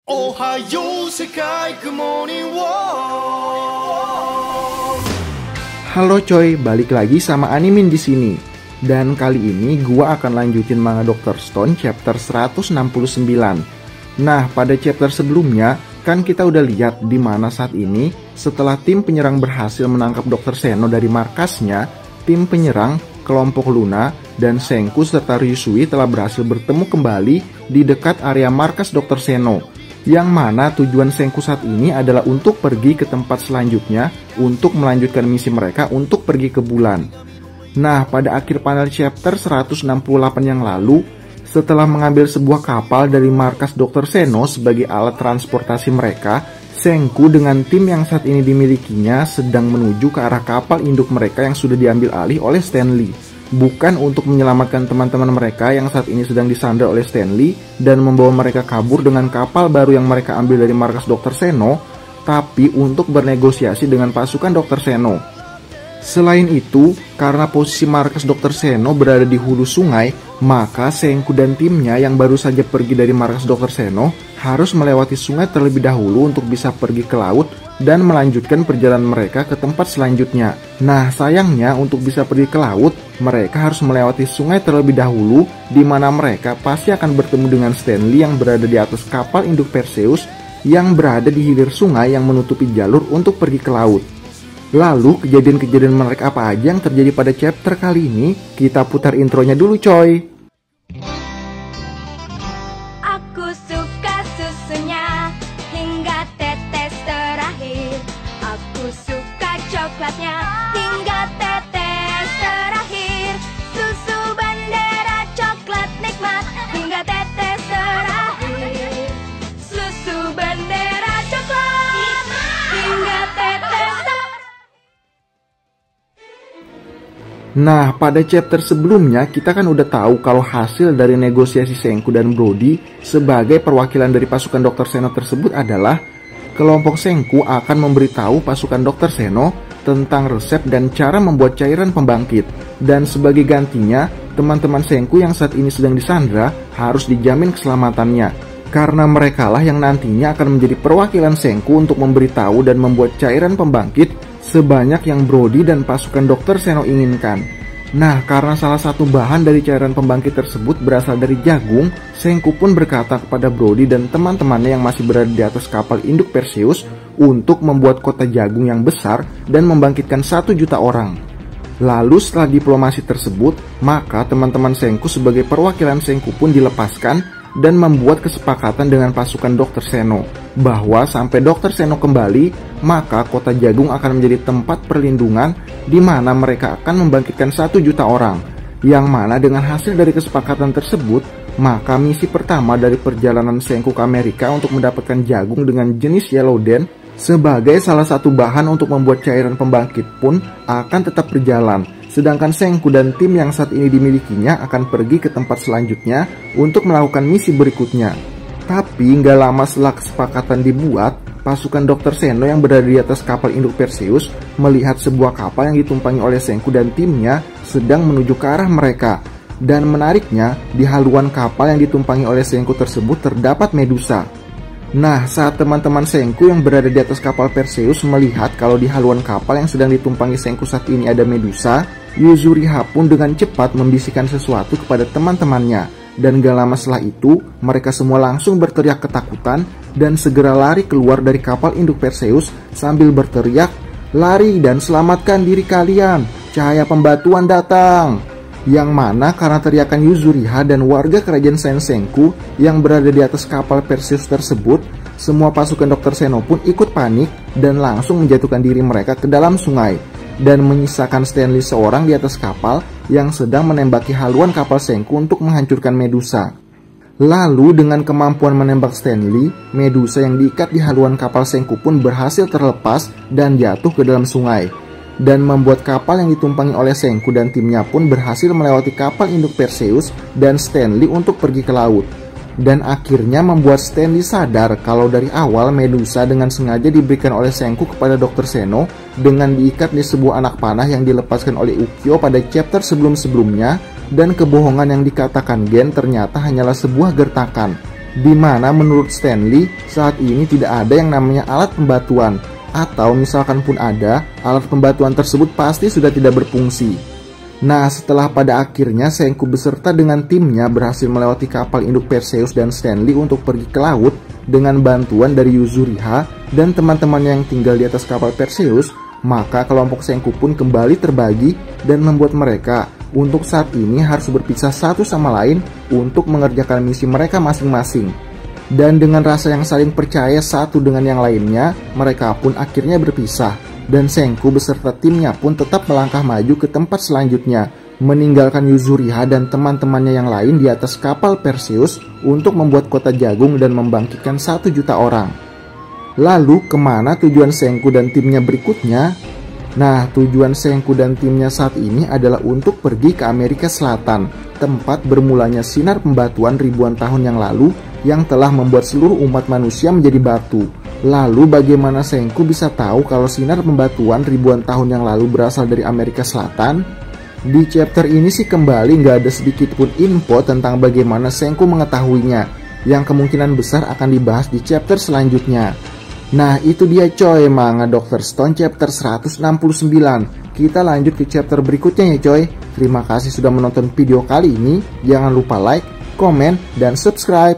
Ohayo Sekai Good Morning World. Halo coy, balik lagi sama Animin di sini. Dan kali ini gua akan lanjutin manga Dr. Stone chapter 169. Nah, pada chapter sebelumnya kan kita udah lihat di mana saat ini setelah tim penyerang berhasil menangkap Dr. Seno dari markasnya, tim penyerang, kelompok Luna, dan Senku serta Ryusui telah berhasil bertemu kembali di dekat area markas Dr. Seno. Yang mana tujuan Senku saat ini adalah untuk pergi ke tempat selanjutnya untuk melanjutkan misi mereka untuk pergi ke bulan. Nah, pada akhir panel chapter 168 yang lalu, setelah mengambil sebuah kapal dari markas Dr. Seno sebagai alat transportasi mereka, Senku dengan tim yang saat ini dimilikinya sedang menuju ke arah kapal induk mereka yang sudah diambil alih oleh Stanley. Bukan untuk menyelamatkan teman-teman mereka yang saat ini sedang disandra oleh Stanley dan membawa mereka kabur dengan kapal baru yang mereka ambil dari markas Dr. Seno, tapi untuk bernegosiasi dengan pasukan Dr. Seno. Selain itu, karena posisi markas Dr. Seno berada di hulu sungai, maka Senku dan timnya yang baru saja pergi dari markas Dr. Seno harus melewati sungai terlebih dahulu untuk bisa pergi ke laut dan melanjutkan perjalanan mereka ke tempat selanjutnya. Nah, sayangnya untuk bisa pergi ke laut, mereka harus melewati sungai terlebih dahulu, di mana mereka pasti akan bertemu dengan Stanley yang berada di atas kapal induk Perseus yang berada di hilir sungai yang menutupi jalur untuk pergi ke laut. Lalu, kejadian-kejadian menarik apa aja yang terjadi pada chapter kali ini? Kita putar intronya dulu coy! Aku suka susunya hingga tetes terakhir. Aku suka coklatnya hingga tetes terakhir. Susu bendera coklat nikmat hingga tetes terakhir. Susu bendera coklat hingga tetes terakhir. Nah, pada chapter sebelumnya kita kan udah tahu kalau hasil dari negosiasi Senku dan Brody sebagai perwakilan dari pasukan Dr. Seno tersebut adalah kelompok Senku akan memberitahu pasukan Dr. Seno tentang resep dan cara membuat cairan pembangkit. Dan sebagai gantinya, teman-teman Senku yang saat ini sedang disandra harus dijamin keselamatannya. Karena merekalah yang nantinya akan menjadi perwakilan Senku untuk memberitahu dan membuat cairan pembangkit sebanyak yang Brody dan pasukan Dr. Seno inginkan. Nah, karena salah satu bahan dari cairan pembangkit tersebut berasal dari jagung, Senku pun berkata kepada Brody dan teman-temannya yang masih berada di atas kapal induk Perseus untuk membuat kota jagung yang besar dan membangkitkan 1 juta orang. Lalu setelah diplomasi tersebut, maka teman-teman Senku sebagai perwakilan Senku pun dilepaskan dan membuat kesepakatan dengan pasukan Dr. Seno bahwa sampai Dr. Seno kembali, maka kota jagung akan menjadi tempat perlindungan di mana mereka akan membangkitkan 1 juta orang. Yang mana dengan hasil dari kesepakatan tersebut, maka misi pertama dari perjalanan Senku ke Amerika untuk mendapatkan jagung dengan jenis Yellow Den sebagai salah satu bahan untuk membuat cairan pembangkit pun akan tetap berjalan. Sedangkan Senku dan tim yang saat ini dimilikinya akan pergi ke tempat selanjutnya untuk melakukan misi berikutnya. Tapi nggak lama setelah kesepakatan dibuat, pasukan Dr. Seno yang berada di atas kapal induk Perseus melihat sebuah kapal yang ditumpangi oleh Senku dan timnya sedang menuju ke arah mereka. Dan menariknya, di haluan kapal yang ditumpangi oleh Senku tersebut terdapat Medusa. Nah, saat teman-teman Senku yang berada di atas kapal Perseus melihat kalau di haluan kapal yang sedang ditumpangi Senku saat ini ada Medusa, Yuzuriha pun dengan cepat membisikkan sesuatu kepada teman-temannya. Dan gak lama setelah itu, mereka semua langsung berteriak ketakutan dan segera lari keluar dari kapal induk Perseus sambil berteriak, "Lari dan selamatkan diri kalian, cahaya pembatuan datang!" Yang mana karena teriakan Yuzuriha dan warga kerajaan Senku yang berada di atas kapal Perseus tersebut, semua pasukan Dr. Seno pun ikut panik dan langsung menjatuhkan diri mereka ke dalam sungai dan menyisakan Stanley seorang di atas kapal yang sedang menembaki haluan kapal Senku untuk menghancurkan Medusa. Lalu dengan kemampuan menembak Stanley, Medusa yang diikat di haluan kapal Senku pun berhasil terlepas dan jatuh ke dalam sungai. Dan membuat kapal yang ditumpangi oleh Senku dan timnya pun berhasil melewati kapal induk Perseus dan Stanley untuk pergi ke laut. Dan akhirnya membuat Stanley sadar kalau dari awal Medusa dengan sengaja diberikan oleh Senku kepada Dr. Seno dengan diikat di sebuah anak panah yang dilepaskan oleh Ukyo pada chapter sebelum-sebelumnya, dan kebohongan yang dikatakan Gen ternyata hanyalah sebuah gertakan. di mana menurut Stanley saat ini tidak ada yang namanya alat pembatuan, atau misalkan pun ada, alat pembatuan tersebut pasti sudah tidak berfungsi. Nah, setelah pada akhirnya Senku beserta dengan timnya berhasil melewati kapal induk Perseus dan Stanley untuk pergi ke laut dengan bantuan dari Yuzuriha dan teman-temannya yang tinggal di atas kapal Perseus, maka kelompok Senku pun kembali terbagi dan membuat mereka untuk saat ini harus berpisah satu sama lain untuk mengerjakan misi mereka masing-masing. Dan dengan rasa yang saling percaya satu dengan yang lainnya, mereka pun akhirnya berpisah. Dan Senku beserta timnya pun tetap melangkah maju ke tempat selanjutnya, meninggalkan Yuzuriha dan teman-temannya yang lain di atas kapal Perseus untuk membuat kota jagung dan membangkitkan 1 juta orang. Lalu kemana tujuan Senku dan timnya berikutnya? Nah, tujuan Senku dan timnya saat ini adalah untuk pergi ke Amerika Selatan, tempat bermulanya sinar pembatuan ribuan tahun yang lalu yang telah membuat seluruh umat manusia menjadi batu. Lalu bagaimana Senku bisa tahu kalau sinar pembatuan ribuan tahun yang lalu berasal dari Amerika Selatan? Di chapter ini sih kembali nggak ada sedikit pun info tentang bagaimana Senku mengetahuinya, yang kemungkinan besar akan dibahas di chapter selanjutnya. Nah, itu dia coy, Manga Dr. Stone chapter 169. Kita lanjut ke chapter berikutnya ya coy. Terima kasih sudah menonton video kali ini. Jangan lupa like, komen, dan subscribe.